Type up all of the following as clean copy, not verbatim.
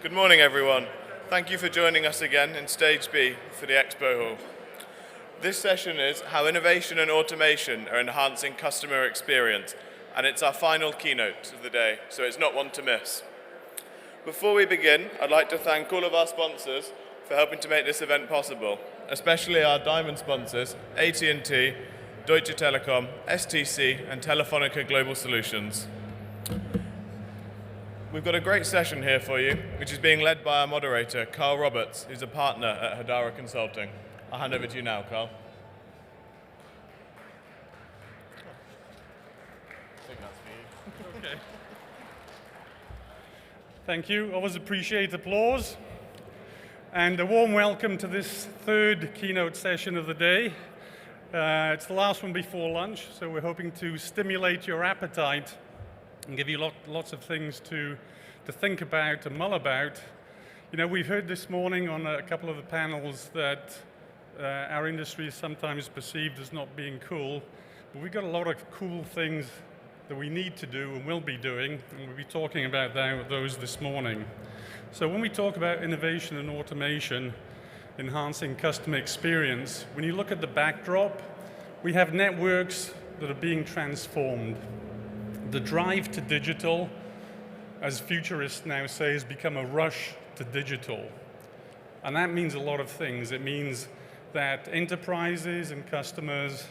Good morning, everyone. Thank you for joining us again in Stage B for the Expo Hall. This session is How Innovation and Automation are Enhancing Customer Experience, and it's our final keynote of the day, so it's not one to miss. Before we begin, I'd like to thank all of our sponsors for helping to make this event possible, especially our diamond sponsors, AT&T, Deutsche Telekom, STC, and Telefonica Global Solutions. We've got a great session here for you, which is being led by our moderator, Carl Roberts, who's a partner at Hadara Consulting. I'll hand over to you now, Carl. I think that's for you. Okay. Thank you. Always appreciate applause. And a warm welcome to this third keynote session of the day. It's the last one before lunch, so we're hoping to stimulate your appetite and give you lots of things to think about and mull about. You know, we've heard this morning on a couple of the panels that our industry is sometimes perceived as not being cool, but we've got a lot of cool things that we need to do and will be doing, and we'll be talking about those this morning. So when we talk about innovation and automation, enhancing customer experience, when you look at the backdrop, we have networks that are being transformed. The drive to digital, as futurists now say, has become a rush to digital. And that means a lot of things. It means that enterprises and customers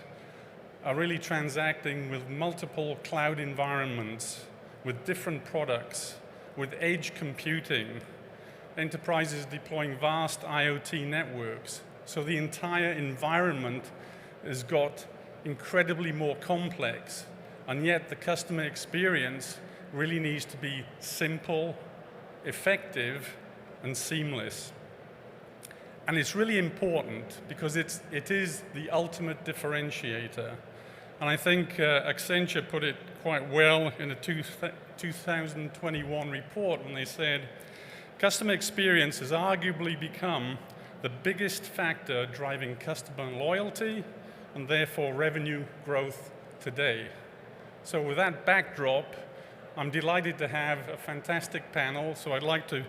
are really transacting with multiple cloud environments, with different products, with edge computing. Enterprises deploying vast IoT networks. So the entire environment has got incredibly more complex. And yet the customer experience really needs to be simple, effective, and seamless. And it's really important because it is the ultimate differentiator. And I think Accenture put it quite well in a 2021 report when they said, customer experience has arguably become the biggest factor driving customer loyalty and therefore revenue growth today. So with that backdrop, I'm delighted to have a fantastic panel. So I'd like to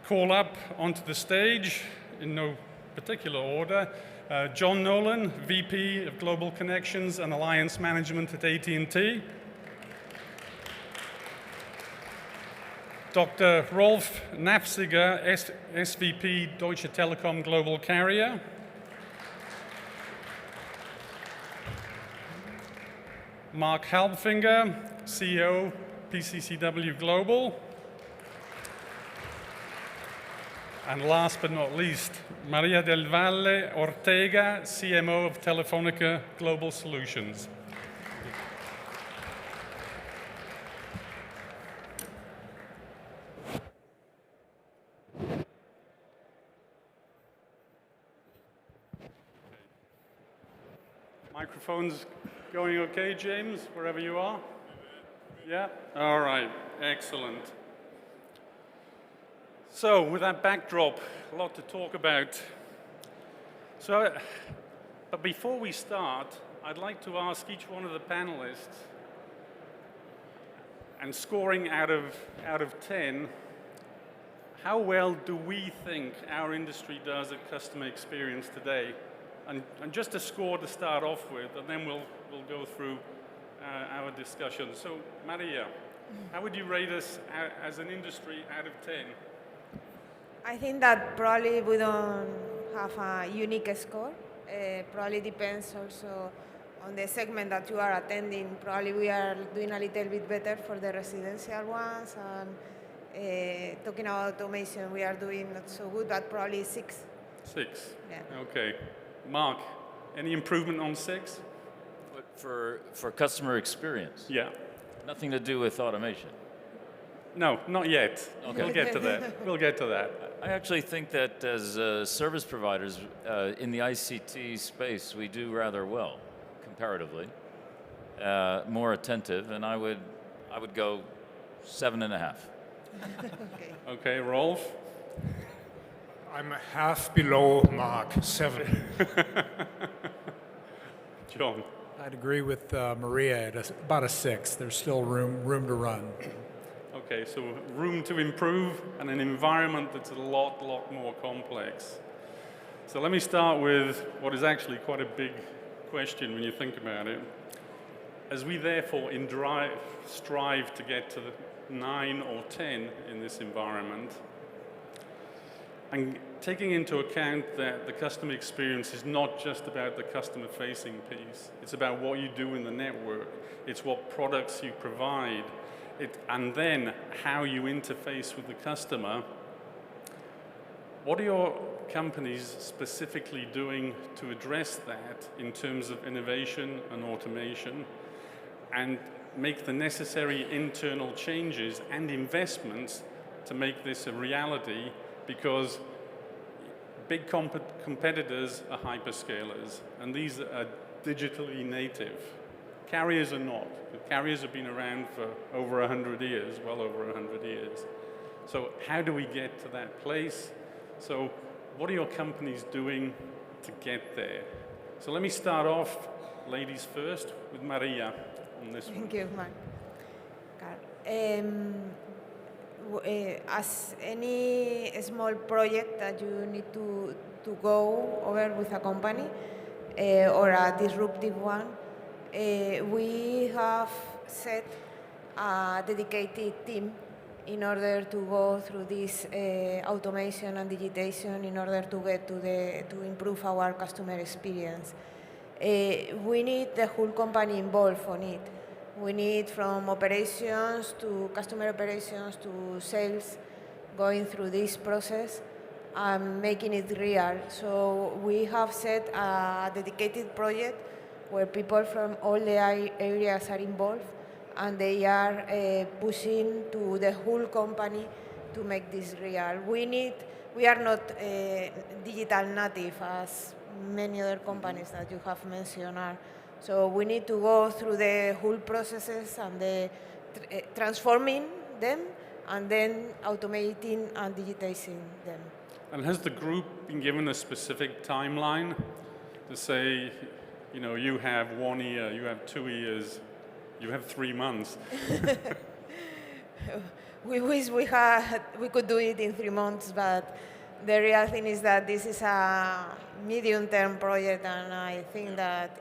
call up onto the stage, in no particular order, John Nolan, VP of Global Connections and Alliance Management at AT&T. Dr. Rolf Nafziger, SVP Deutsche Telekom Global Carrier. Mark Halbfinger, CEO, PCCW Global. And last but not least, Maria del Valle Ortega, CMO of Telefonica Global Solutions. Microphones going okay, James, wherever you are? Yeah? All right, excellent. So with that backdrop, a lot to talk about. So, but before we start, I'd like to ask each one of the panelists, and scoring out of 10, how well do we think our industry does at customer experience today? And just a score to start off with, and then we'll go through our discussion. So, Maria, how would you rate us as an industry out of 10? I think that probably we don't have a unique score. Probably depends also on the segment that you are attending. Probably we are doing a little bit better for the residential ones, and talking about automation, we are doing not so good, but probably 6. 6? Yeah. Okay. Mark, any improvement on 6? But for customer experience? Yeah. Nothing to do with automation? No, not yet. Okay. We'll get to that. We'll get to that. I actually think that as service providers in the ICT space, we do rather well, comparatively. More attentive, and I would go 7.5. Okay. Okay, Rolf? I'm half below Mark, 7. John? I'd agree with Maria at about a 6. There's still room to run. Okay, so room to improve and an environment that's a lot more complex. So let me start with what is actually quite a big question when you think about it. As we therefore strive to get to the 9 or 10 in this environment, and taking into account that the customer experience is not just about the customer-facing piece, it's about what you do in the network, it's what products you provide, and then how you interface with the customer. What are your companies specifically doing to address that in terms of innovation and automation, and make the necessary internal changes and investments to make this a reality? Because big competitors are hyperscalers, and these are digitally native. Carriers are not. The carriers have been around for over 100 years, well over 100 years. So how do we get to that place? So what are your companies doing to get there? So let me start off, ladies first, with Maria on this one. Thank you, Mark. As any small project that you need to go over with a company or a disruptive one, we have set a dedicated team in order to go through this automation and digitation in order to get to improve our customer experience. We need the whole company involved on it. We need from operations to customer operations to sales going through this process and making it real. So we have set a dedicated project where people from all the areas are involved, and they are pushing to the whole company to make this real. We are not digital native as many other companies that you have mentioned are. So we need to go through the whole processes and transforming them and then automating and digitizing them. And has the group been given a specific timeline to say, you know, you have 1 year, you have 2 years, you have 3 months? We wish we could do it in 3 months, but the real thing is that this is a medium-term project, and I think that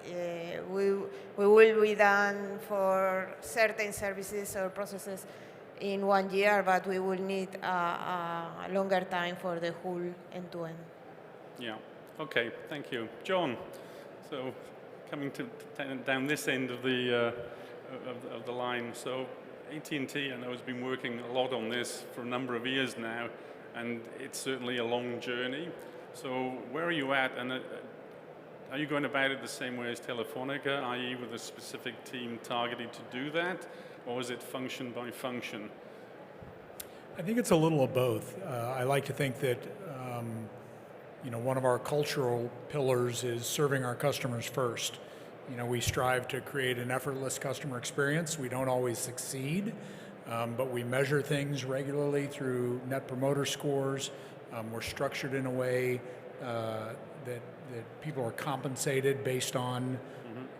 we will be done for certain services or processes in 1 year, but we will need a longer time for the whole end-to-end. Yeah. Okay. Thank you, John. So, coming down this end of the line. So, AT&T, I know, has been working a lot on this for a number of years now, and it's certainly a long journey. So where are you at, and are you going about it the same way as Telefonica, i.e. with a specific team targeted to do that, or is it function by function? I think it's a little of both. I like to think that you know, one of our cultural pillars is serving our customers first. You know, we strive to create an effortless customer experience. We don't always succeed, but we measure things regularly through Net Promoter Scores. We're structured in a way that people are compensated based on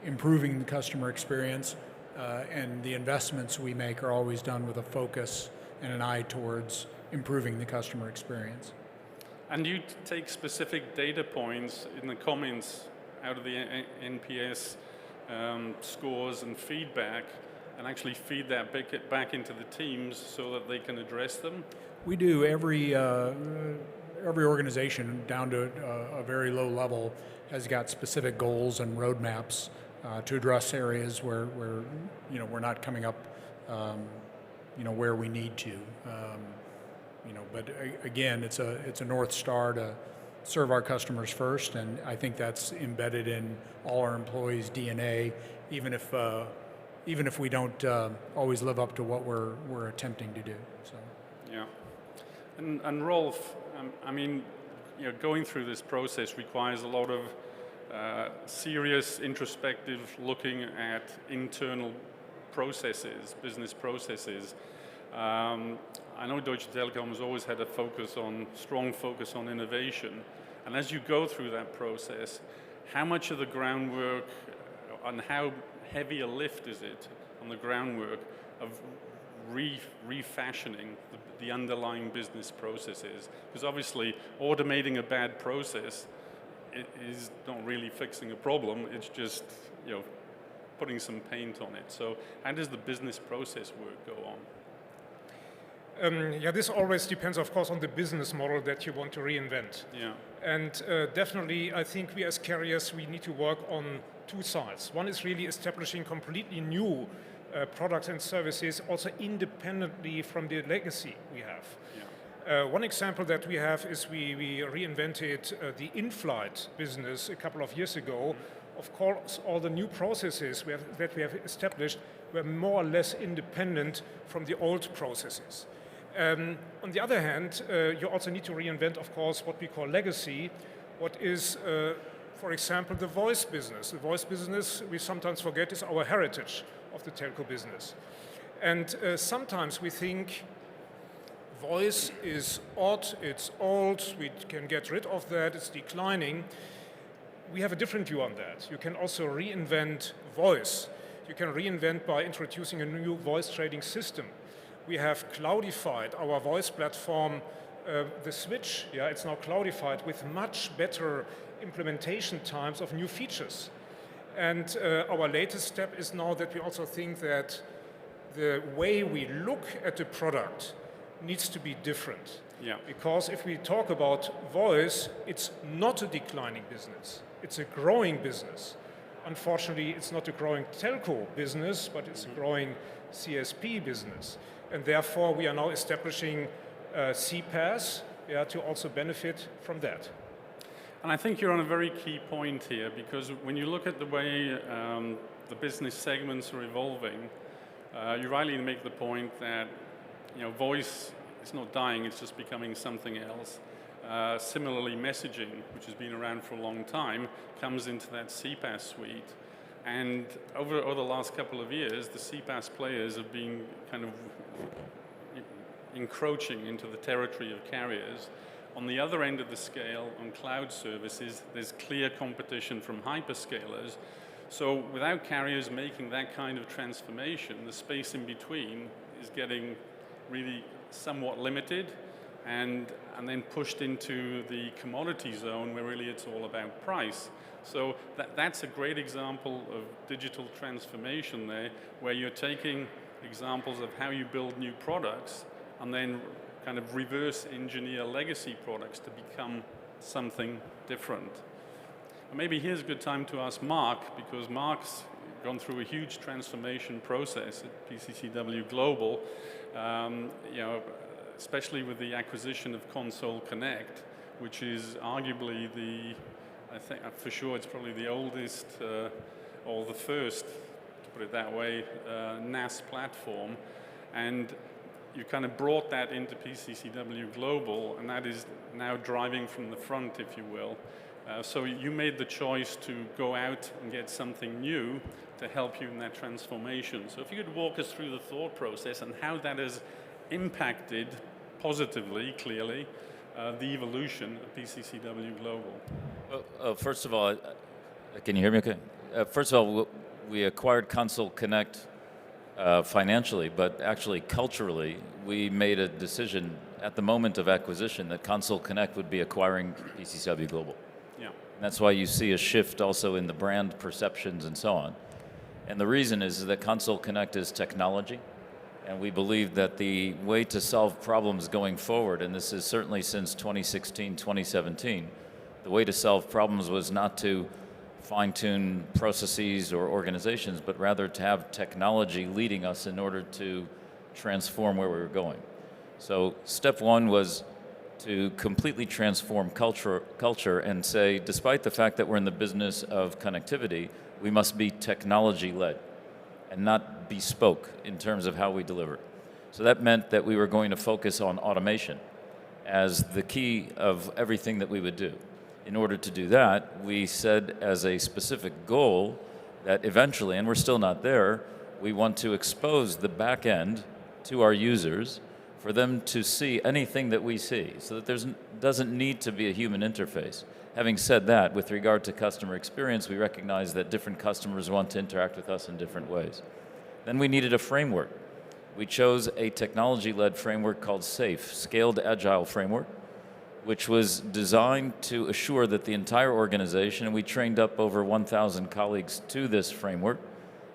improving the customer experience, and the investments we make are always done with a focus and an eye towards improving the customer experience. And you take specific data points in the comments out of the NPS scores and feedback, and actually feed that back into the teams so that they can address them? We do. Every organization, down to a very low level, has got specific goals and roadmaps to address areas where you know, we're not coming up you know, where we need to. You know, but again, it's a North Star to serve our customers first, and I think that's embedded in all our employees' DNA, even if we don't always live up to what we're attempting to do. So. Yeah. And Rolf, I mean, you know, going through this process requires a lot of serious, introspective looking at internal processes, business processes. I know Deutsche Telekom has always had a strong focus on innovation. And as you go through that process, how much of the groundwork and how heavy a lift is it on the groundwork of refashioning the underlying business processes. Because obviously, automating a bad process is not really fixing a problem. It's just, putting some paint on it. So how does the business process work go on? This always depends, of course, on the business model that you want to reinvent. Yeah. And definitely, I think we as carriers, we need to work on two sides. One is really establishing completely new products and services, also independently from the legacy we have. Yeah. One example that we have is we reinvented the in-flight business a couple of years ago. Of course, all the new processes that we have established were more or less independent from the old processes. On the other hand, you also need to reinvent, of course, what we call legacy, what is, for example, the voice business. The voice business, we sometimes forget, is our heritage of the telco business. And sometimes we think voice is odd, it's old, we can get rid of that, it's declining. We have a different view on that. You can also reinvent voice. You can reinvent by introducing a new voice trading system. We have cloudified our voice platform, the switch, it's now cloudified with much better implementation times of new features. And our latest step is now that we also think that the way we look at the product needs to be different. Yeah. Because if we talk about voice, it's not a declining business. It's a growing business. Unfortunately, it's not a growing telco business, but it's a growing CSP business. And therefore, we are now establishing CPaaS to also benefit from that. And I think you're on a very key point here, because when you look at the way the business segments are evolving, you rightly make the point that voice is not dying, it's just becoming something else. Similarly, messaging, which has been around for a long time, comes into that CPaaS suite. And over the last couple of years, the CPaaS players have been kind of encroaching into the territory of carriers. On the other end of the scale, on cloud services, there's clear competition from hyperscalers. So without carriers making that kind of transformation, the space in between is getting really somewhat limited and then pushed into the commodity zone where really it's all about price. So that's a great example of digital transformation there, where you're taking examples of how you build new products and then kind of reverse engineer legacy products to become something different. And maybe here's a good time to ask Mark, because Mark's gone through a huge transformation process at PCCW Global, especially with the acquisition of Console Connect, which is arguably I think for sure it's probably the oldest or the first, to put it that way, NAS platform. And you kind of brought that into PCCW Global, and that is now driving from the front, if you will. So you made the choice to go out and get something new to help you in that transformation. So if you could walk us through the thought process and how that has impacted positively, clearly, the evolution of PCCW Global. First of all, can you hear me okay? First of all, we acquired Console Connect financially, but actually culturally, we made a decision at the moment of acquisition that Console Connect would be acquiring PCCW Global. Yeah. And that's why you see a shift also in the brand perceptions and so on. And the reason is that Console Connect is technology, and we believe that the way to solve problems going forward, and this is certainly since 2016, 2017, the way to solve problems was not to fine-tune processes or organizations, but rather to have technology leading us in order to transform where we were going. So step one was to completely transform culture and say, despite the fact that we're in the business of connectivity, we must be technology-led and not bespoke in terms of how we deliver. So that meant that we were going to focus on automation as the key of everything that we would do. In order to do that, we said as a specific goal that eventually, and we're still not there, we want to expose the back end to our users for them to see anything that we see, so that there doesn't need to be a human interface. Having said that, with regard to customer experience, we recognize that different customers want to interact with us in different ways. Then we needed a framework We chose a technology-led framework called SAFE, Scaled Agile Framework, which was designed to assure that the entire organization, and we trained up over 1,000 colleagues to this framework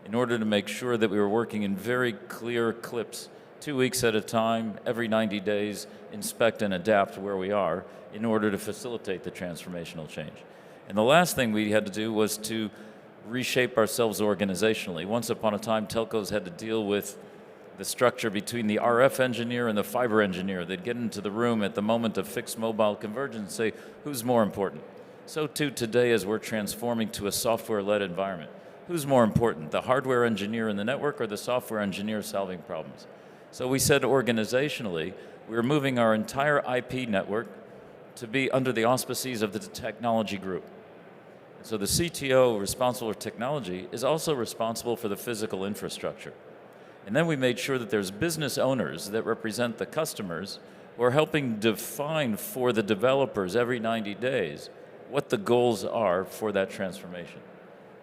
in order to make sure that we were working in very clear clips, 2 weeks at a time, every 90 days, inspect and adapt where we are in order to facilitate the transformational change. And the last thing we had to do was to reshape ourselves organizationally. Once upon a time, telcos had to deal with the structure between the RF engineer and the fiber engineer. They'd get into the room at the moment of fixed mobile convergence and say, who's more important? So too today as we're transforming to a software-led environment. Who's more important, the hardware engineer in the network or the software engineer solving problems? So we said organizationally, we're moving our entire IP network to be under the auspices of the technology group. So the CTO responsible for technology is also responsible for the physical infrastructure. And then we made sure that there's business owners that represent the customers who are helping define for the developers every 90 days what the goals are for that transformation.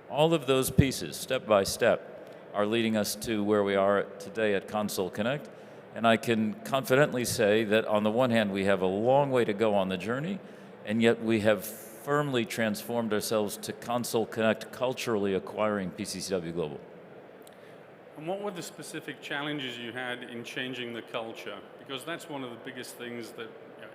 All of those pieces, step by step, are leading us to where we are today at Console Connect. And I can confidently say that on the one hand, we have a long way to go on the journey, and yet we have firmly transformed ourselves to Console Connect, culturally acquiring PCCW Global. And what were the specific challenges you had in changing the culture? Because that's one of the biggest things that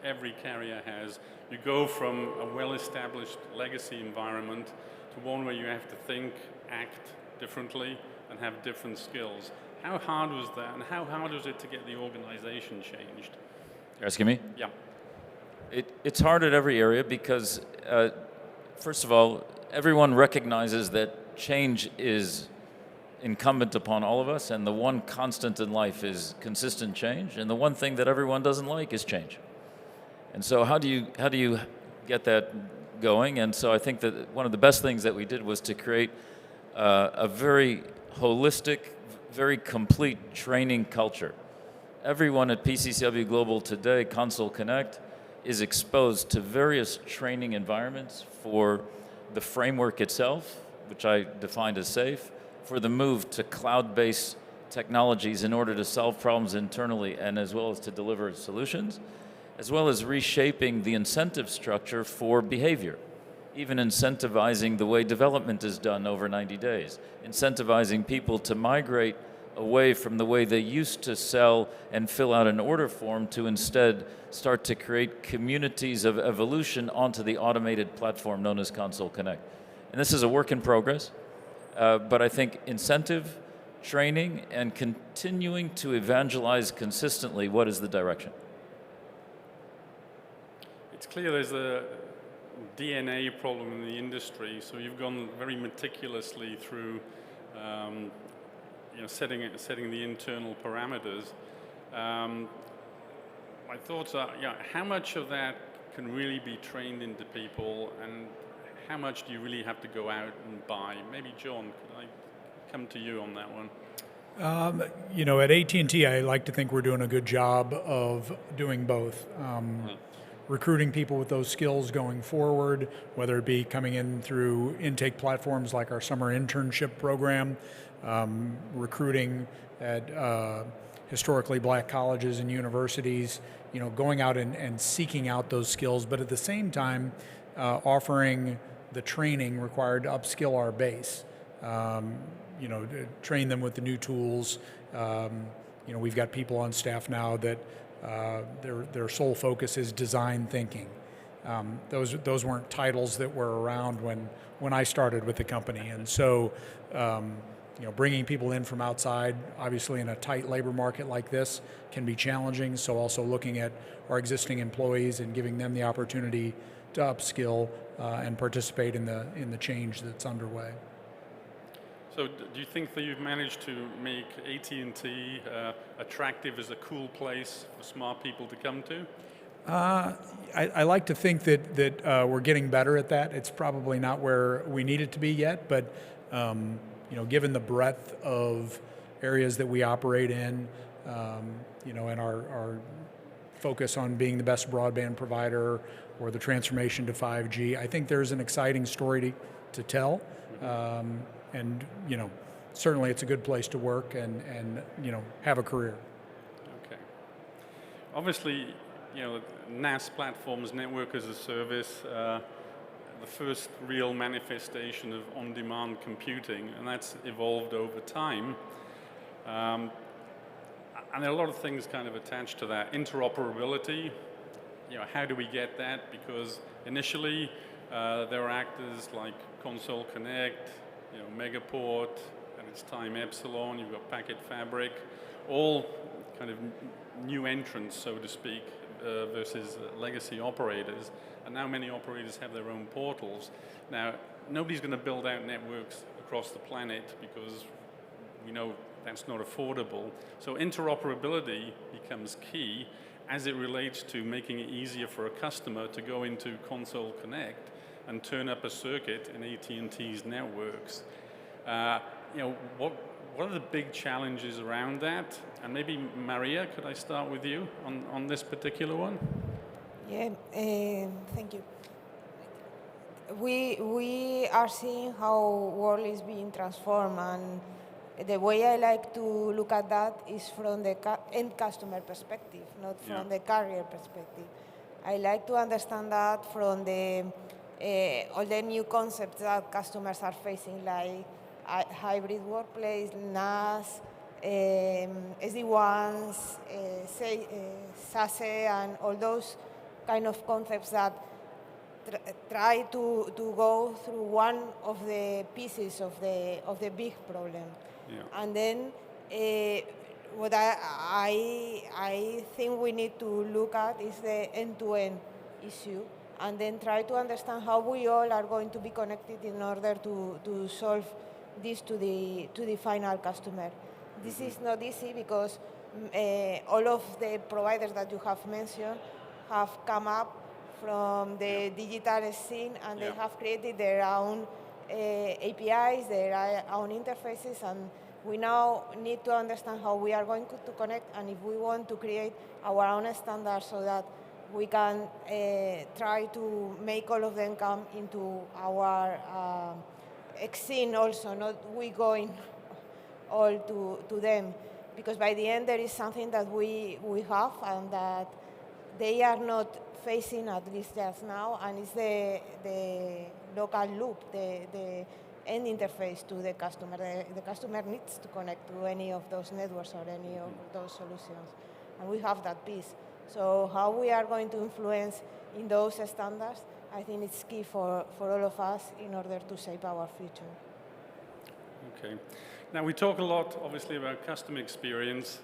every carrier has. You go from a well-established legacy environment to one where you have to think, act differently, and have different skills. How hard was that, and how hard was it to get the organization changed? You're asking me? Yeah. It's hard at every area because, first of all, everyone recognizes that change is incumbent upon all of us, and the one constant in life is consistent change, and the one thing that everyone doesn't like is change. And so how do you get that going? And so I think that one of the best things that we did was to create a very holistic, very complete training culture. Everyone at PCCW Global today, Console Connect, is exposed to various training environments for the framework itself, which I defined as SAFE, for the move to cloud-based technologies in order to solve problems internally and as well as to deliver solutions, as well as reshaping the incentive structure for behavior, even incentivizing the way development is done over 90 days, incentivizing people to migrate away from the way they used to sell and fill out an order form to instead start to create communities of evolution onto the automated platform known as Console Connect. And this is a work in progress. But I think incentive, training, and continuing to evangelize consistently what is the direction. It's clear there's a DNA problem in the industry, so you've gone very meticulously through setting the internal parameters. My thoughts are, how much of that can really be trained into people, and how much do you really have to go out and buy? Maybe John, could I come to you on that one? At AT&T, I like to think we're doing a good job of doing both. Recruiting people with those skills going forward, whether it be coming in through intake platforms like our summer internship program, recruiting at historically black colleges and universities, going out and seeking out those skills, but at the same time, offering the training required to upskill our base, to train them with the new tools. We've got people on staff now that their sole focus is design thinking. Those weren't titles that were around when I started with the company, and so bringing people in from outside, obviously in a tight labor market like this, can be challenging. So also looking at our existing employees and giving them the opportunity to upskill and participate in the change that's underway. So do you think that you've managed to make AT&T attractive as a cool place for smart people to come to? I like to think that we're getting better at that. It's probably not where we need it to be yet, but given the breadth of areas that we operate in, and our focus on being the best broadband provider or the transformation to 5G, I think there's an exciting story to tell. And certainly it's a good place to work and have a career. Okay. Obviously, NAS platforms, network as a service, the first real manifestation of on-demand computing, and that's evolved over time. And there are a lot of things kind of attached to that. Interoperability, how do we get that? Because initially, there were actors like Console Connect, Megaport, and its time Epsilon, you've got Packet Fabric, all kind of new entrants, so to speak, versus legacy operators. And now many operators have their own portals. Now, nobody's going to build out networks across the planet because we know that's not affordable. So interoperability becomes key as it relates to making it easier for a customer to go into Console Connect and turn up a circuit in AT&T's networks. What are the big challenges around that? And maybe Maria, could I start with you on this particular one? Yeah, thank you. We are seeing how world is being transformed, and the way I like to look at that is from the end customer perspective, not from the carrier perspective. I like to understand that from all the new concepts that customers are facing, like hybrid workplace, NAS, SD-WANs, SASE, and all those kind of concepts that try to go through one of the pieces of the big problem. Yeah. And then what I think we need to look at is the end-to-end issue, and then try to understand how we all are going to be connected in order to solve this to the final customer. This is not easy because all of the providers that you have mentioned have come up from the digital scene, and they have created their own APIs, their own interfaces, and we now need to understand how we are going to connect, and if we want to create our own standards so that we can try to make all of them come into our scene also, not we going all to them. Because by the end there is something that we have and that they are not facing, at least just now, and it's the local loop, the end interface to the customer. The customer needs to connect to any of those networks or any of those solutions, and we have that piece. So how we are going to influence in those standards, I think it's key for all of us in order to shape our future. Okay. Now we talk a lot, obviously, about customer experience,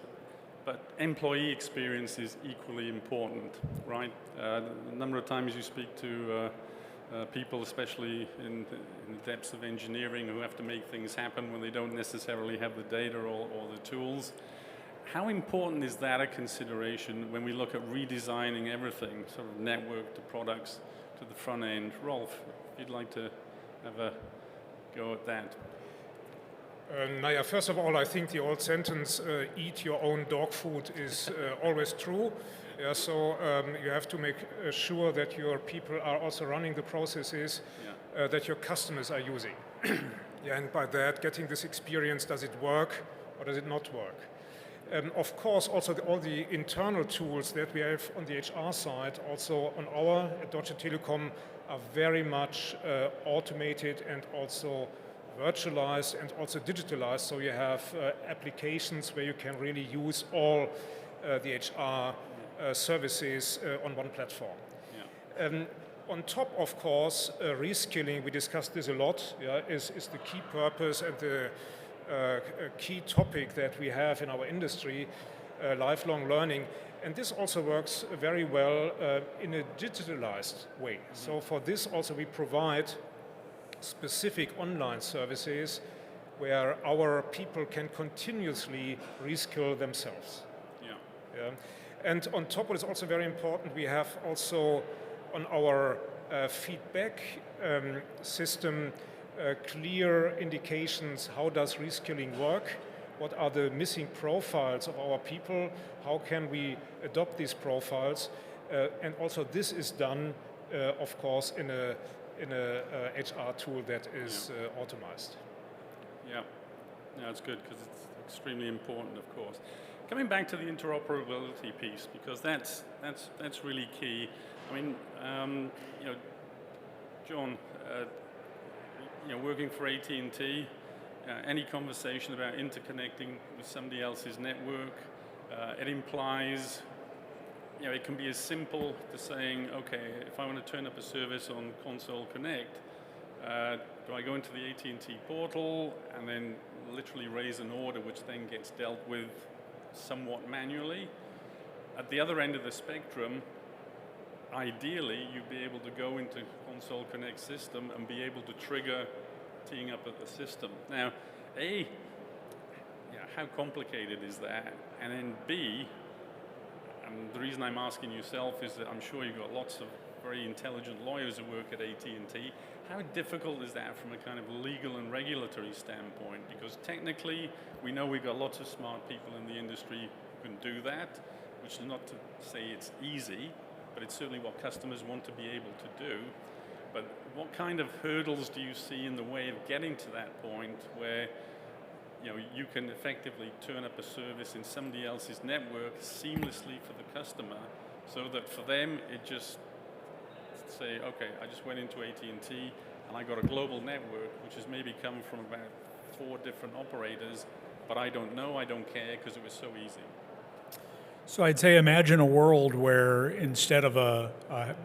but employee experience is equally important, right? A number of times you speak to people, especially in the depths of engineering, who have to make things happen when they don't necessarily have the data or the tools. How important is that a consideration when we look at redesigning everything, sort of network to products to the front end? Rolf, if you'd like to have a go at that. Naya, first of all, I think the old sentence, eat your own dog food, is always true. Yeah, so you have to make sure that your people are also running the processes that your customers are using. And by that, getting this experience, does it work or does it not work? Of course, also all the internal tools that we have on the HR side, also on our at Deutsche Telekom, are very much automated and also virtualized and also digitalized. So you have applications where you can really use all the HR services on one platform. Yeah. On top, of course, reskilling, we discussed this a lot, is the key purpose and the key topic that we have in our industry, lifelong learning. And this also works very well in a digitalized way. Mm-hmm. So for this also we provide specific online services where our people can continuously reskill themselves. Yeah. And on top, what is also very important, we have also on our feedback system clear indications, how does reskilling work, what are the missing profiles of our people, how can we adopt these profiles, and also this is done, of course, in a HR tool that is automized. Yeah. No, it's good because it's extremely important, of course. Coming back to the interoperability piece, because that's really key. I mean, you know, John, you know, working for AT&T, any conversation about interconnecting with somebody else's network, it implies, you know, it can be as simple to saying, okay, if I want to turn up a service on Console Connect, do I go into the AT&T portal and then literally raise an order which then gets dealt with somewhat manually? At the other end of the spectrum, ideally, you'd be able to go into Console Connect system and be able to trigger teeing up of the system. Now, A, yeah, how complicated is that? And then B, and the reason I'm asking yourself is that I'm sure you've got lots of very intelligent lawyers who work at AT&T. How difficult is that from a kind of legal and regulatory standpoint? Because technically, we know we've got lots of smart people in the industry who can do that, which is not to say it's easy, but it's certainly what customers want to be able to do. But what kind of hurdles do you see in the way of getting to that point where, you know, you can effectively turn up a service in somebody else's network seamlessly for the customer, so that for them it just say, okay, I just went into AT&T and I got a global network which has maybe come from about 4 different operators, but I don't know, I don't care because it was so easy. So I'd say imagine a world where instead of a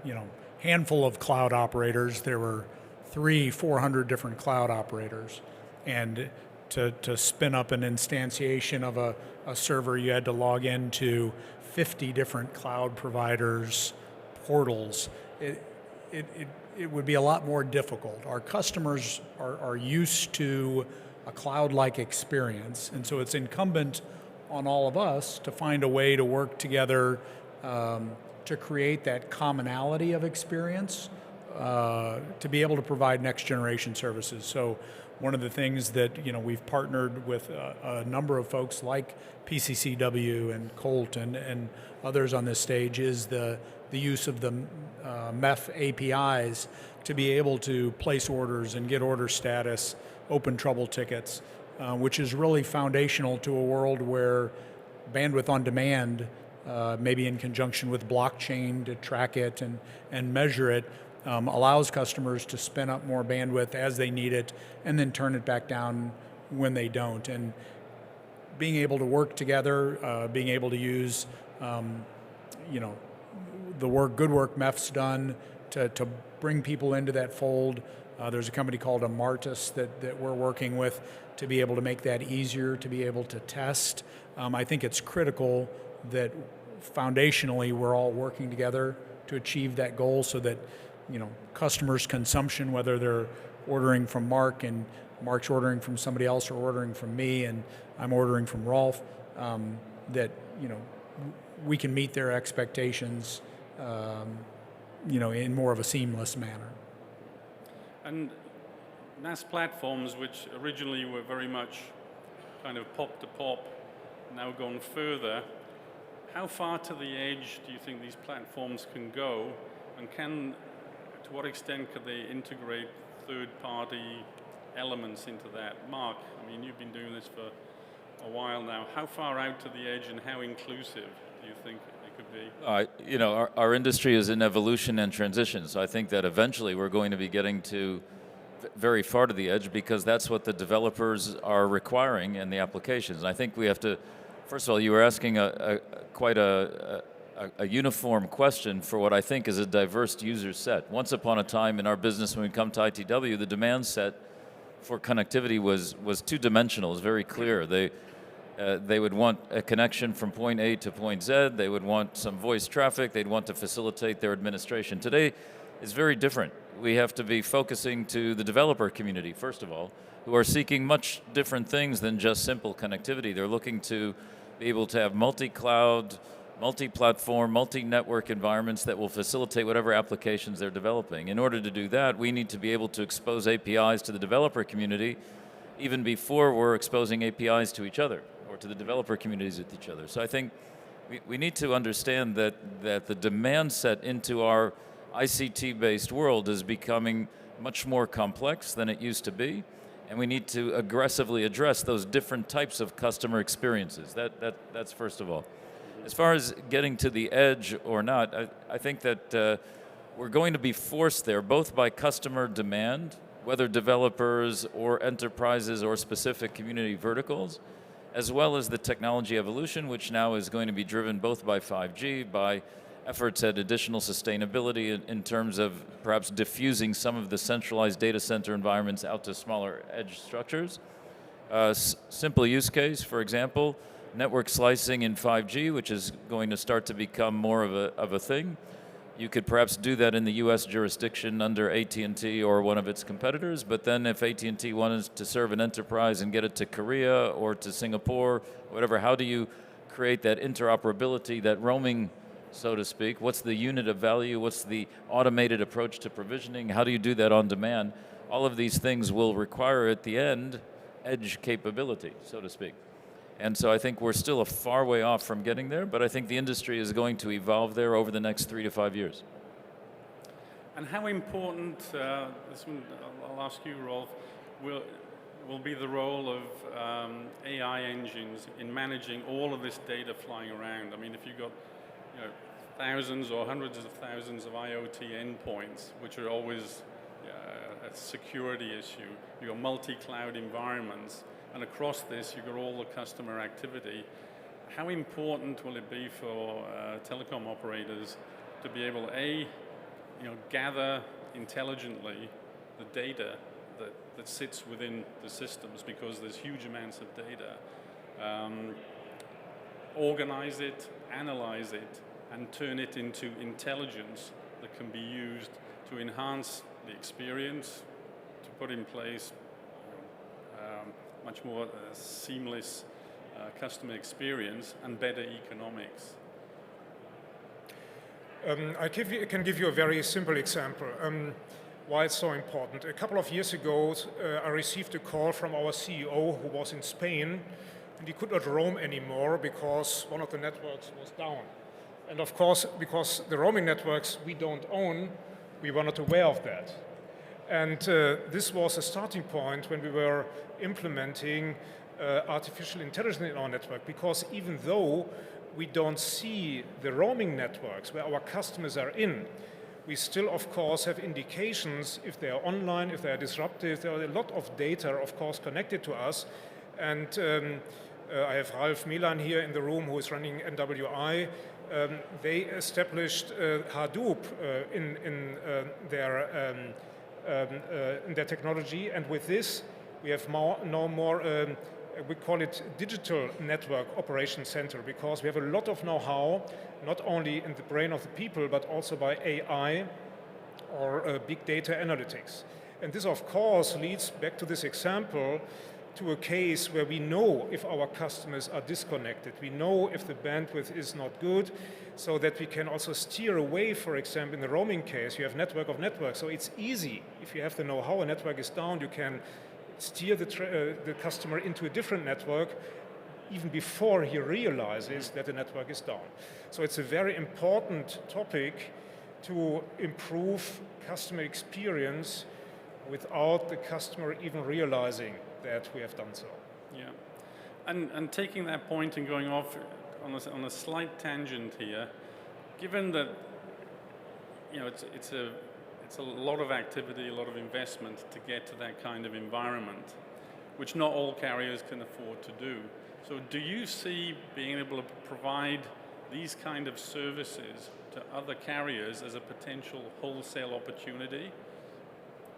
you know, handful of cloud operators, there were 300-400 different cloud operators, and to spin up an instantiation of a server, you had to log into 50 different cloud providers' portals. It would be a lot more difficult. Our customers are used to a cloud-like experience, and so it's incumbent on all of us to find a way to work together to create that commonality of experience, to be able to provide next generation services. So one of the things that, you know, we've partnered with a number of folks like PCCW and Colt and others on this stage is the use of the MEF APIs to be able to place orders and get order status, open trouble tickets, which is really foundational to a world where bandwidth on demand, maybe in conjunction with blockchain to track it and measure it, allows customers to spin up more bandwidth as they need it and then turn it back down when they don't. And being able to work together, being able to use, you know, the good work MEF's done to bring people into that fold. There's a company called Amartis that we're working with to be able to make that easier, to be able to test. I think it's critical that foundationally we're all working together to achieve that goal so that, you know, customers' consumption, whether they're ordering from Mark and Mark's ordering from somebody else or ordering from me and I'm ordering from Rolf, that, you know, we can meet their expectations, you know, in more of a seamless manner. And NAS platforms, which originally were very much kind of pop to pop, now gone further, how far to the edge do you think these platforms can go, and to what extent could they integrate third-party elements into that? Mark, I mean, you've been doing this for a while now. How far out to the edge and how inclusive do you think it could be? You know, our industry is in evolution and transition, so I think that eventually we're going to be getting to very far to the edge because that's what the developers are requiring in the applications. And I think we have to, first of all, you were asking quite a uniform question for what I think is a diverse user set. Once upon a time in our business when we come to ITW, the demand set for connectivity was two-dimensional, it was very clear. They would want a connection from point A to point Z, they would want some voice traffic, they'd want to facilitate their administration. Today is very different. We have to be focusing to the developer community, first of all, who are seeking much different things than just simple connectivity. They're looking to be able to have multi-cloud, multi-platform, multi-network environments that will facilitate whatever applications they're developing. In order to do that, we need to be able to expose APIs to the developer community even before we're exposing APIs to each other or to the developer communities with each other. So I think we need to understand that the demand set into our ICT-based world is becoming much more complex than it used to be. And we need to aggressively address those different types of customer experiences. That's first of all. As far as getting to the edge or not, I think that we're going to be forced there, both by customer demand, whether developers or enterprises or specific community verticals, as well as the technology evolution, which now is going to be driven both by 5G, by efforts at additional sustainability in terms of perhaps diffusing some of the centralized data center environments out to smaller edge structures. Simple use case, for example, network slicing in 5G, which is going to start to become more of a thing. You could perhaps do that in the US jurisdiction under AT&T or one of its competitors, but then if AT&T wanted to serve an enterprise and get it to Korea or to Singapore, whatever, how do you create that interoperability, that roaming, so to speak? What's the unit of value? What's the automated approach to provisioning? How do you do that on demand? All of these things will require at the end edge capability, so to speak. And so I think we're still a far way off from getting there, but I think the industry is going to evolve there over the next 3 to 5 years. And how important, this one I'll ask you, Rolf, will be the role of AI engines in managing all of this data flying around? I mean, if you've got thousands or hundreds of thousands of IoT endpoints, which are always a security issue, you've got multi-cloud environments, and across this, you've got all the customer activity. How important will it be for telecom operators to be able to, gather intelligently the data that sits within the systems, because there's huge amounts of data, organize it, analyze it, and turn it into intelligence that can be used to enhance the experience, to put in place much more seamless customer experience and better economics. I can give you a very simple example why it's so important. A couple of years ago, I received a call from our CEO who was in Spain, and he could not roam anymore because one of the networks was down. And of course, because the roaming networks we don't own, we were not aware of that. And this was a starting point when we were implementing artificial intelligence in our network, because even though we don't see the roaming networks where our customers are in, we still, of course, have indications if they are online, if they are disruptive. There are a lot of data, of course, connected to us. And I have Ralf Milan here in the room who is running NWI. They established Hadoop in their technology, and with this we have now more, we call it digital network operation center, because we have a lot of know-how, not only in the brain of the people, but also by AI or big data analytics. And this, of course, leads back to this example, to a case where we know if our customers are disconnected. We know if the bandwidth is not good, so that we can also steer away. For example, in the roaming case, you have network of networks, so it's easy. If you have the know-how, a network is down, you can steer the customer into a different network even before he realizes that the network is down. So it's a very important topic to improve customer experience without the customer even realizing that we have done so. Yeah, and taking that point and going off on a slight tangent here, given that it's a lot of activity, a lot of investment to get to that kind of environment, which not all carriers can afford to do. So do you see being able to provide these kind of services to other carriers as a potential wholesale opportunity,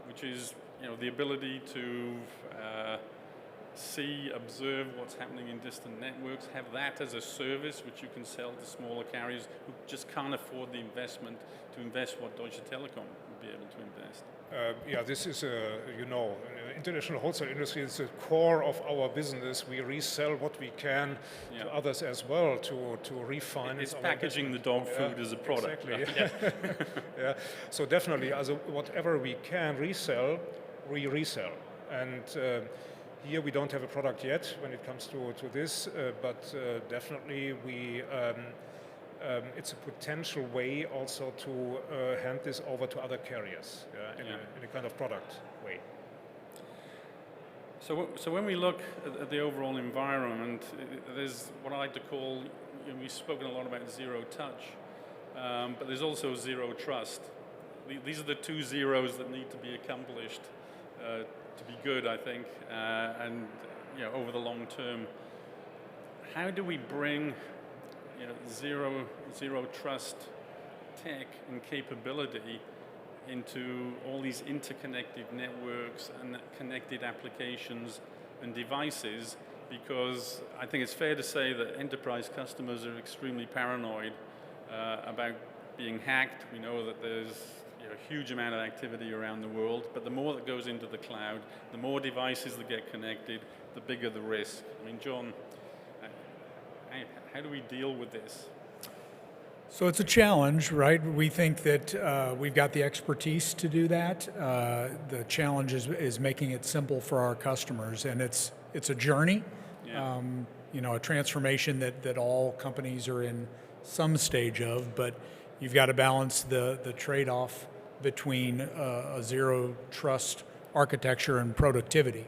which is the ability to see, observe what's happening in distant networks, have that as a service which you can sell to smaller carriers who just can't afford the investment to invest what Deutsche Telekom would be able to invest? Yeah, this is international wholesale industry is the core of our business. We resell what we can to others as well to refine. It's packaging the dog food as a product. Exactly. Yeah. So definitely, whatever we can resell, we resell. And here we don't have a product yet when it comes to this, but definitely it's a potential way also to hand this over to other carriers in a kind of product way. So when we look at the overall environment, there's what I like to call, we've spoken a lot about zero touch, but there's also zero trust. These are the two zeros that need to be accomplished to be good, I think, and over the long term. How do we bring zero trust tech and capability into all these interconnected networks and connected applications and devices? Because I think it's fair to say that enterprise customers are extremely paranoid about being hacked. We know that there's a huge amount of activity around the world, but the more that goes into the cloud, the more devices that get connected, the bigger the risk. I mean, John, how do we deal with this? So it's a challenge, right? We think that we've got the expertise to do that. The challenge is making it simple for our customers, and it's a journey. Yeah. A transformation that all companies are in some stage of, but you've got to balance the trade-off between a zero trust architecture and productivity.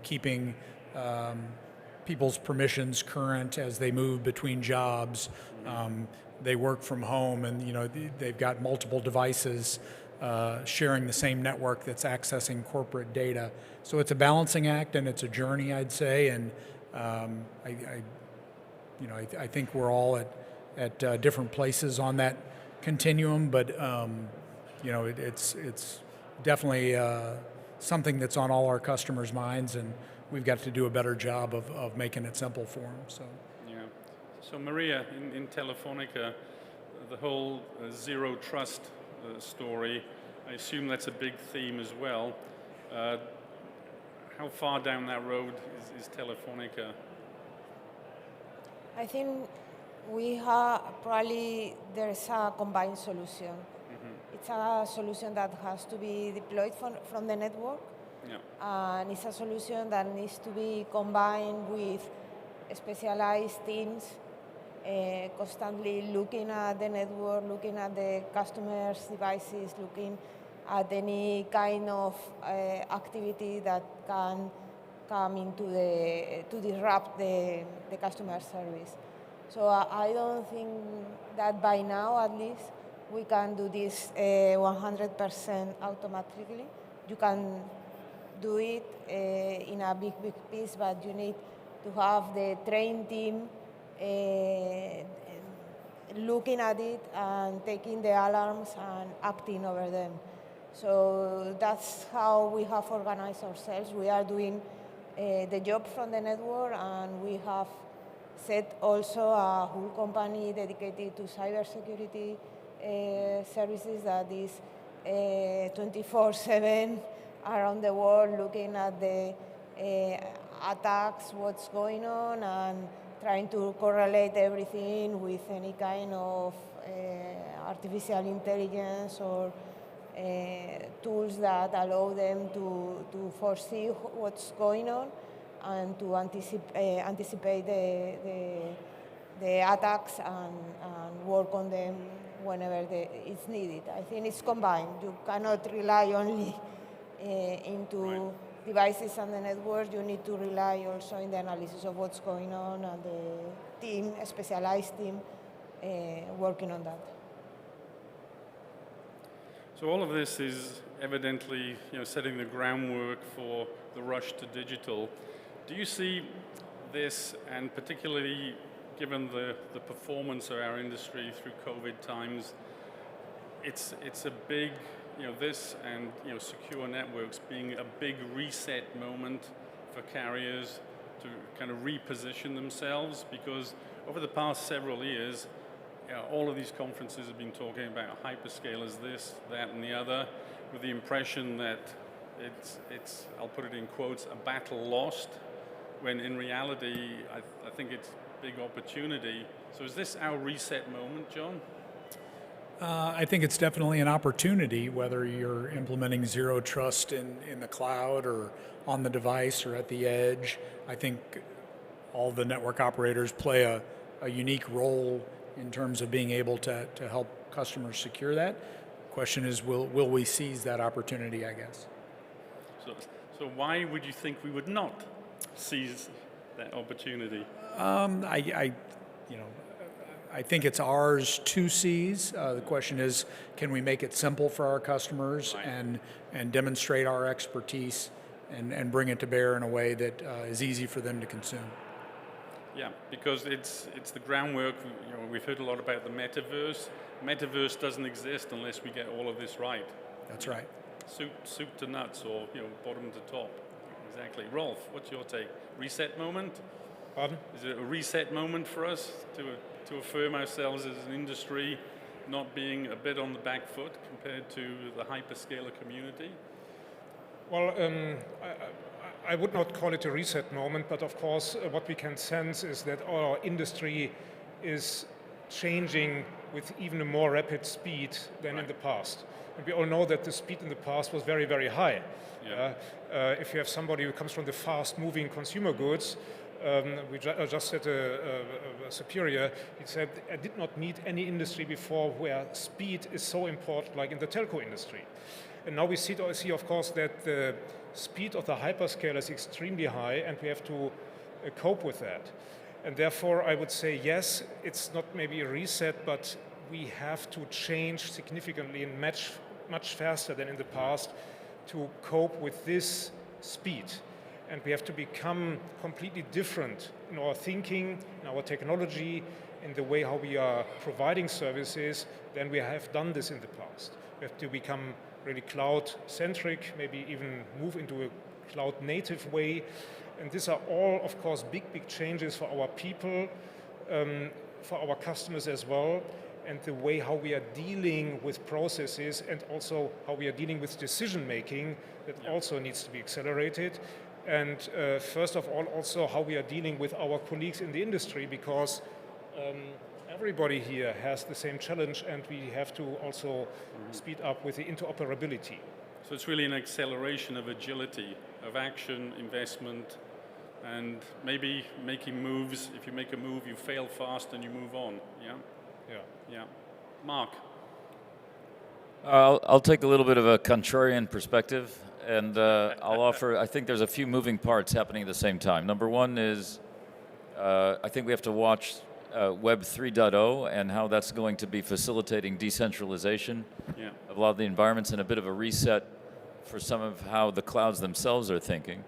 Keeping people's permissions current as they move between jobs. They work from home, and they've got multiple devices sharing the same network that's accessing corporate data. So it's a balancing act, and it's a journey, I'd say. And I think we're all at different places on that continuum, but it's definitely something that's on all our customers' minds, and we've got to do a better job of making it simple for them. So Maria, in Telefonica, the whole zero trust story, I assume that's a big theme as well. How far down that road is Telefonica? I think we have probably there's a combined solution. It's a solution that has to be deployed from the network. Yeah. And it's a solution that needs to be combined with specialized teams constantly looking at the network, looking at the customer's devices, looking at any kind of activity that can come into to disrupt the customer service. So I don't think that by now, at least, we can do this 100% automatically. You can do it in a big piece, but you need to have the trained team looking at it and taking the alarms and acting over them. So that's how we have organized ourselves. We are doing the job from the network, and we have set also a whole company dedicated to cybersecurity services that is 24/7 around the world, looking at the attacks, what's going on, and trying to correlate everything with any kind of artificial intelligence or tools that allow them to foresee what's going on and to anticipate the attacks and work on them whenever it's needed. I think it's combined. You cannot rely only into devices and the network. You need to rely also in the analysis of what's going on and the team, a specialized team, working on that. So all of this is evidently, setting the groundwork for the rush to digital. Do you see this, and particularly given the performance of our industry through COVID times, it's a big, this and secure networks being a big reset moment for carriers to kind of reposition themselves? Because over the past several years, all of these conferences have been talking about hyperscalers, this, that, and the other, with the impression that it's I'll put it in quotes, a battle lost, when in reality, I think it's a big opportunity. So is this our reset moment, John? I think it's definitely an opportunity, whether you're implementing zero trust in the cloud or on the device or at the edge. I think all the network operators play a unique role in terms of being able to help customers secure that. Question is, will we seize that opportunity, I guess? So So why would you think we would not seize that opportunity? I think it's ours to seize. The question is, can we make it simple for our customers and demonstrate our expertise and bring it to bear in a way that is easy for them to consume? Yeah, because it's the groundwork. We've heard a lot about the metaverse. Metaverse doesn't exist unless we get all of this right. That's right. Soup to nuts, or bottom to top. Exactly. Rolf, what's your take? Reset moment? Pardon? Is it a reset moment for us to affirm ourselves as an industry, not being a bit on the back foot compared to the hyperscaler community? Well, I would not call it a reset moment, but of course what we can sense is that our industry is changing with even a more rapid speed than in the past. And we all know that the speed in the past was very, very high. Yeah. If you have somebody who comes from the fast-moving consumer goods, I just had a superior, he said, I did not meet any industry before where speed is so important like in the telco industry. And now we see of course, that the speed of the hyperscaler is extremely high and we have to cope with that. And therefore, I would say, yes, it's not maybe a reset, but we have to change significantly and much faster than in the past to cope with this speed. And we have to become completely different in our thinking, in our technology, in the way how we are providing services than we have done this in the past. We have to become really cloud-centric, maybe even move into a cloud-native way. And these are all, of course, big changes for our people, for our customers as well, and the way how we are dealing with processes and also how we are dealing with decision-making that also needs to be accelerated. And first of all, also how we are dealing with our colleagues in the industry, because everybody here has the same challenge and we have to also speed up with the interoperability. So it's really an acceleration of agility, of action, investment, and maybe making moves. If you make a move, you fail fast and you move on. Yeah? Yeah. Yeah. Mark? I'll take a little bit of a contrarian perspective, and I'll offer, I think there's a few moving parts happening at the same time. Number one is, I think we have to watch Web 3.0 and how that's going to be facilitating decentralization of a lot of the environments and a bit of a reset for some of how the clouds themselves are thinking.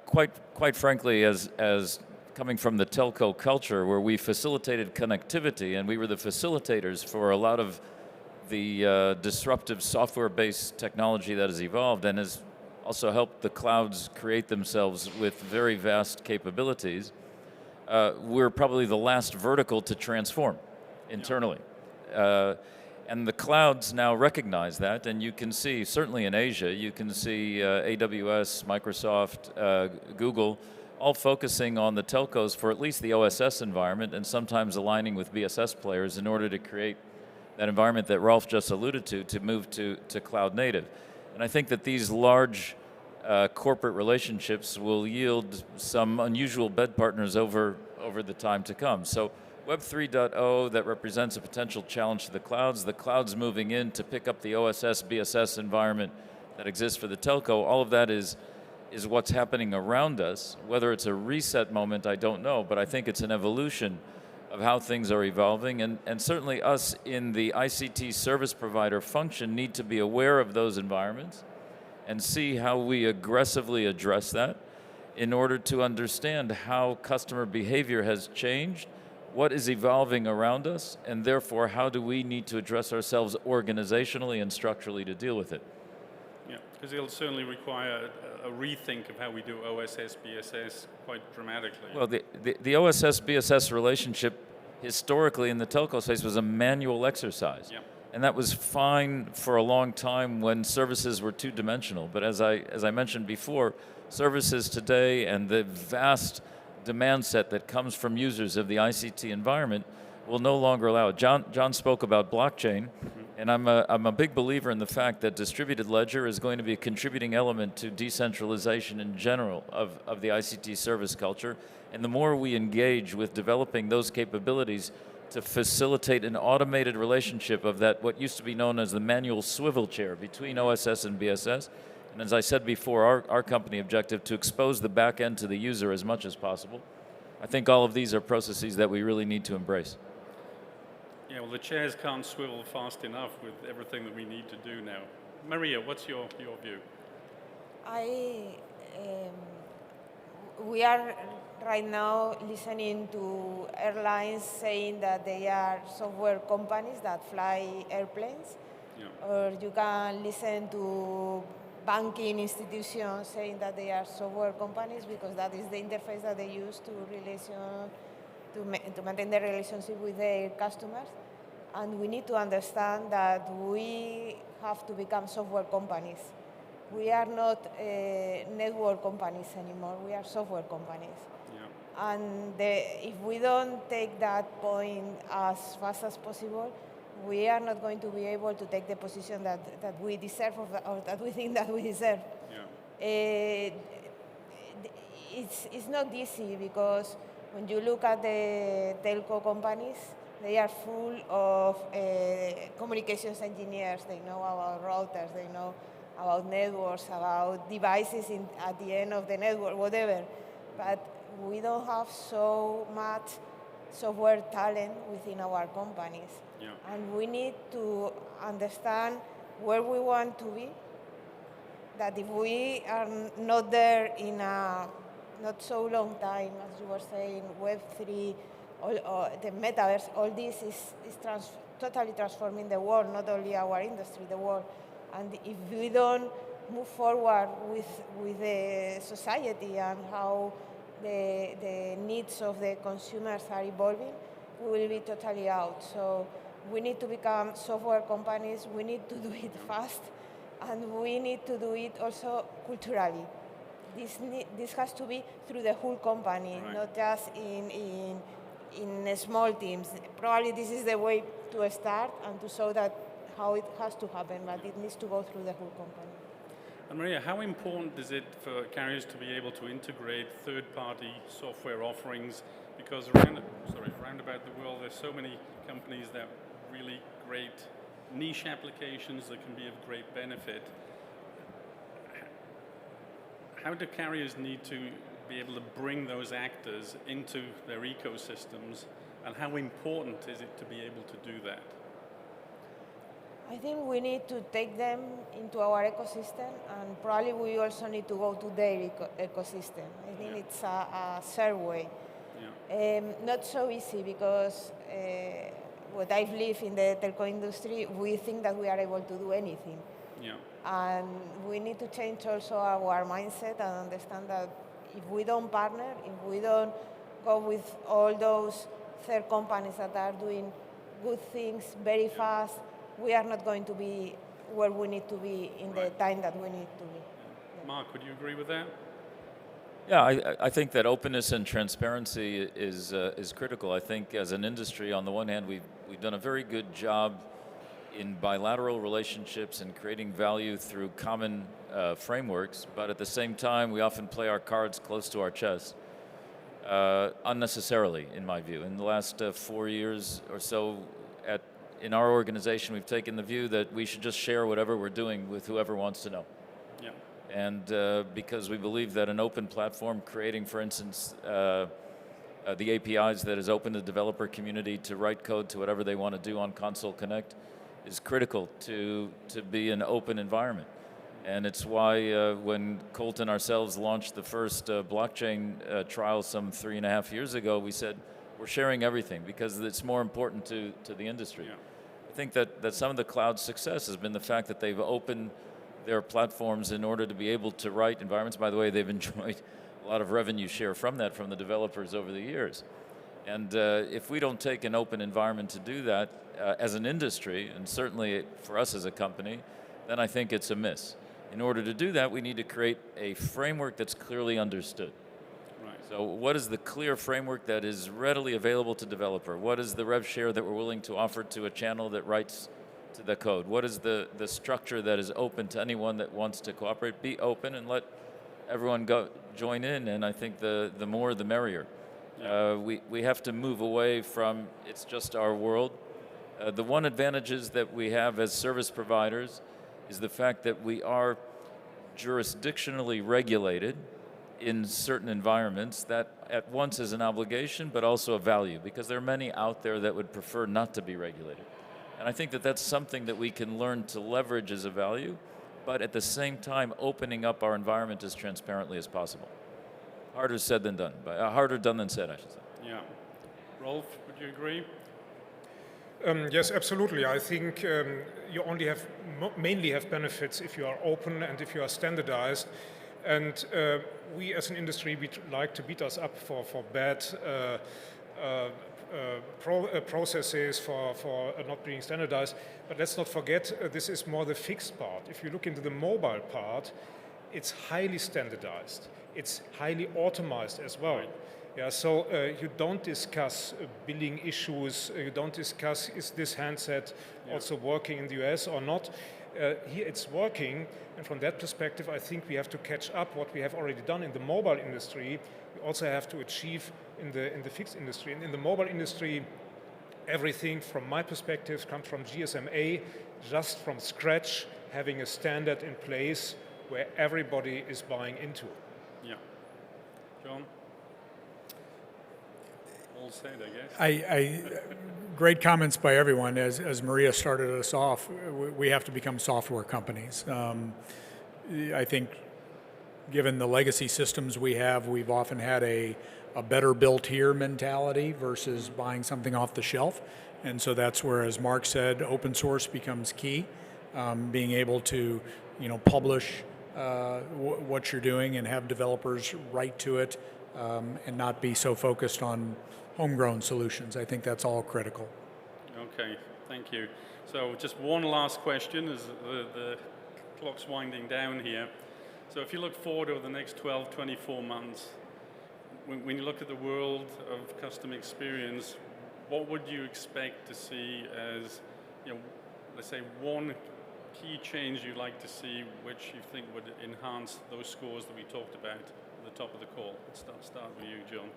Quite frankly, as coming from the telco culture where we facilitated connectivity and we were the facilitators for a lot of the disruptive software-based technology that has evolved and has also helped the clouds create themselves with very vast capabilities, we're probably the last vertical to transform internally. And the clouds now recognize that, and you can see, certainly in Asia, you can see AWS, Microsoft, Google, all focusing on the telcos for at least the OSS environment and sometimes aligning with BSS players in order to create that environment that Rolf just alluded to move to cloud native. And I think that these large corporate relationships will yield some unusual bed partners over the time to come. So Web 3.0, that represents a potential challenge to the clouds moving in to pick up the OSS, BSS environment that exists for the telco, all of that is what's happening around us. Whether it's a reset moment, I don't know, but I think it's an evolution of how things are evolving, and certainly us in the ICT service provider function need to be aware of those environments and see how we aggressively address that in order to understand how customer behavior has changed, what is evolving around us, and therefore how do we need to address ourselves organizationally and structurally to deal with it. Yeah, because it'll certainly require a rethink of how we do OSS, BSS quite dramatically. Well, the OSS, BSS relationship historically in the telco space was a manual exercise. Yeah. And that was fine for a long time when services were two-dimensional. But as I mentioned before, services today and the vast demand set that comes from users of the ICT environment will no longer allow it. John spoke about blockchain, and I'm a big believer in the fact that distributed ledger is going to be a contributing element to decentralization in general of the ICT service culture. And the more we engage with developing those capabilities to facilitate an automated relationship of that, what used to be known as the manual swivel chair between OSS and BSS, And as I said before, our company objective to expose the back end to the user as much as possible. I think all of these are processes that we really need to embrace. Yeah, well, the chairs can't swivel fast enough with everything that we need to do now. Maria, what's your view? We are right now listening to airlines saying that they are software companies that fly airplanes. Yeah. Or you can listen to banking institutions saying that they are software companies because that is the interface that they use to maintain the relationship with their customers. And we need to understand that we have to become software companies. We are not network companies anymore. We are software companies. Yeah. And if we don't take that point as fast as possible, we are not going to be able to take the position that we deserve or that we think that we deserve. Yeah. It's not easy because when you look at the telco companies, they are full of communications engineers. They know about routers, they know about networks, about devices at the end of the network, whatever. But we don't have so much software talent within our companies. Yeah. And we need to understand where we want to be, that if we are not there in a not so long time, as you were saying, Web3, the metaverse, all this is totally transforming the world, not only our industry, the world. And if we don't move forward with the society and how the needs of the consumers are evolving, we will be totally out. So we need to become software companies, we need to do it fast, and we need to do it also culturally. This has to be through the whole company, right. Not just in small teams. Probably this is the way to start and to show that how it has to happen, but it needs to go through the whole company. And Maria, how important is it for carriers to be able to integrate third-party software offerings? Because around about the world, there's so many companies that have really great niche applications that can be of great benefit. How do carriers need to be able to bring those actors into their ecosystems, and how important is it to be able to do that? I think we need to take them into our ecosystem, and probably we also need to go to their ecosystem. I think it's a shared way. Yeah. Not so easy because what I've lived in the telco industry, we think that we are able to do anything. Yeah. And we need to change also our mindset and understand that if we don't partner, if we don't go with all those third companies that are doing good things very fast, we are not going to be where we need to be in the time that we need to be. Yeah. Mark, would you agree with that? Yeah, I think that openness and transparency is critical. I think as an industry, on the one hand, we've done a very good job in bilateral relationships and creating value through common frameworks, but at the same time, we often play our cards close to our chest, unnecessarily, in my view. In the last 4 years or so, in our organization, we've taken the view that we should just share whatever we're doing with whoever wants to know. Yeah. And because we believe that an open platform, creating, for instance, the APIs that is open to the developer community to write code to whatever they want to do on Console Connect, is critical to be an open environment. And it's why when Colt and ourselves launched the first blockchain trial some 3.5 years ago, we said, we're sharing everything because it's more important to the industry. Yeah. I think that some of the cloud's success has been the fact that they've opened their platforms in order to be able to write environments. By the way, they've enjoyed a lot of revenue share from that, from the developers over the years. And if we don't take an open environment to do that as an industry, and certainly for us as a company, then I think it's a miss. In order to do that, we need to create a framework that's clearly understood. Right. So what is the clear framework that is readily available to developer? What is the rev share that we're willing to offer to a channel that writes to the code? What is the structure that is open to anyone that wants to cooperate? Be open and let everyone join in, and I think the more the merrier. Yeah. We have to move away from it's just our world. The one advantages that we have as service providers is the fact that we are jurisdictionally regulated in certain environments, that at once is an obligation but also a value, because there are many out there that would prefer not to be regulated. And I think that that's something that we can learn to leverage as a value, but at the same time opening up our environment as transparently as possible. Harder said than done, but harder done than said, I should say. Yeah. Rolf, would you agree? Yes, absolutely. I think you only have mainly have benefits if you are open and if you are standardized. And we as an industry, we like to beat us up for bad processes, for not being standardized. But let's not forget, this is more the fixed part. If you look into the mobile part, it's highly standardized. It's highly automized as well. Right. Yeah, so you don't discuss billing issues. You don't discuss, is this handset also working in the US or not? Here it's working, and from that perspective, I think we have to catch up what we have already done in the mobile industry. We also have to achieve in the fixed industry. And in the mobile industry, everything from my perspective comes from GSMA, just from scratch, having a standard in place where everybody is buying into. Yeah. John? All said, I guess. Great comments by everyone. As Maria started us off, we have to become software companies. I think given the legacy systems we have, we've often had a better built here mentality versus buying something off the shelf. And so that's where, as Mark said, open source becomes key. Being able to, publish what you're doing and have developers write to it, and not be so focused on homegrown solutions. I think that's all critical. Okay, thank you. So just one last question as the clock's winding down here. So if you look forward over the next 12, 24 months, when you look at the world of customer experience, what would you expect to see as, let's say one key change you'd like to see which you think would enhance those scores that we talked about at the top of the call? Let's start with you, John.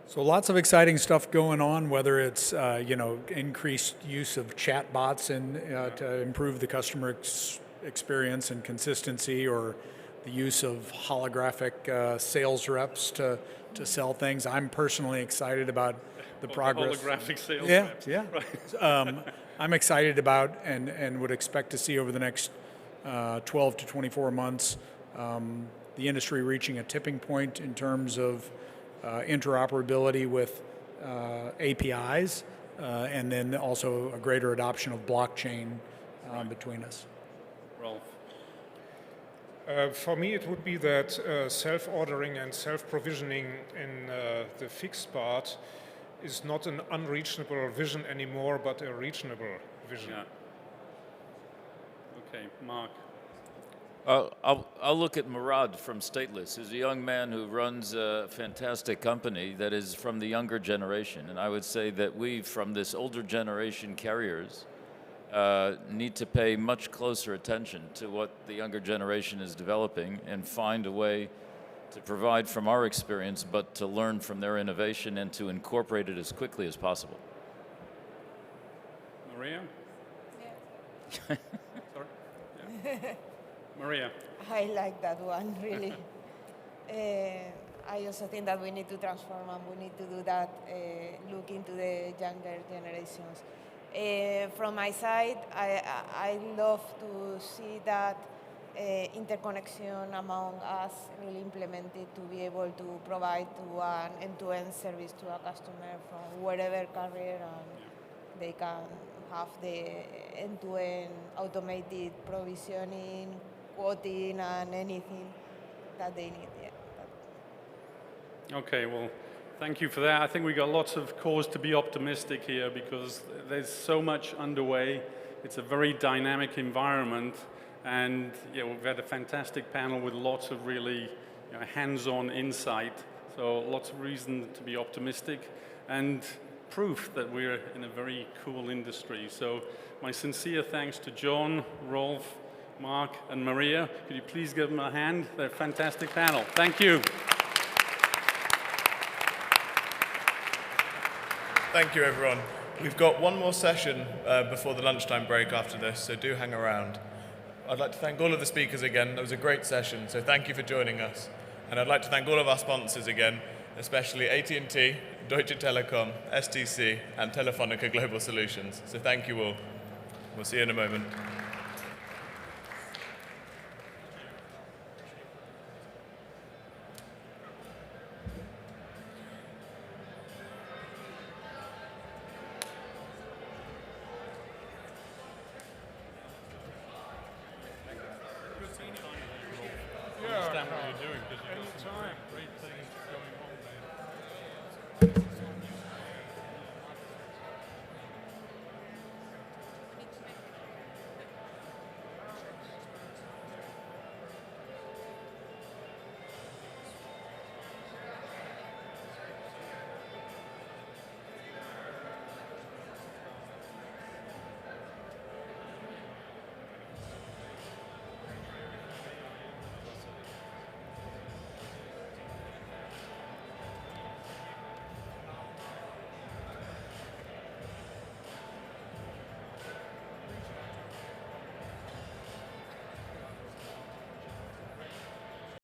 So lots of exciting stuff going on, whether it's increased use of chat bots to improve the customer experience and consistency, or the use of holographic sales reps to sell things. I'm personally excited about the progress. Holographic sales reps. Yeah. Right. I'm excited about and would expect to see over the next 12 to 24 months the industry reaching a tipping point in terms of interoperability with APIs, and then also a greater adoption of blockchain between us. Rolf? For me, it would be that self-ordering and self-provisioning in the fixed part is not an unreachable vision anymore, but a reachable vision. Yeah. Okay, Mark? I'll look at Murad from Stateless, who's a young man who runs a fantastic company that is from the younger generation. And I would say that we, from this older generation carriers, need to pay much closer attention to what the younger generation is developing and find a way to provide from our experience, but to learn from their innovation and to incorporate it as quickly as possible. Maria? Yeah. Sorry? Yeah. Maria? I like that one, really. I also think that we need to transform, and we need to do that, look into the younger generations. From my side, I love to see that interconnection among us really implemented to be able to provide to an end-to-end service to a customer from wherever carrier, and they can have the end-to-end automated provisioning, quoting, and anything that they need. Yeah. Okay, well, thank you for that. I think we got lots of cause to be optimistic here because there's so much underway. It's a very dynamic environment, and we've had a fantastic panel with lots of really hands-on insight. So lots of reason to be optimistic and proof that we're in a very cool industry. So my sincere thanks to John, Rolf, Mark, and Maria. Could you please give them a hand? They're a fantastic panel. Thank you. Thank you, everyone. We've got one more session before the lunchtime break after this, so do hang around. I'd like to thank all of the speakers again. That was a great session, so thank you for joining us. And I'd like to thank all of our sponsors again, especially AT&T, Deutsche Telekom, STC, and Telefonica Global Solutions. So thank you all. We'll see you in a moment.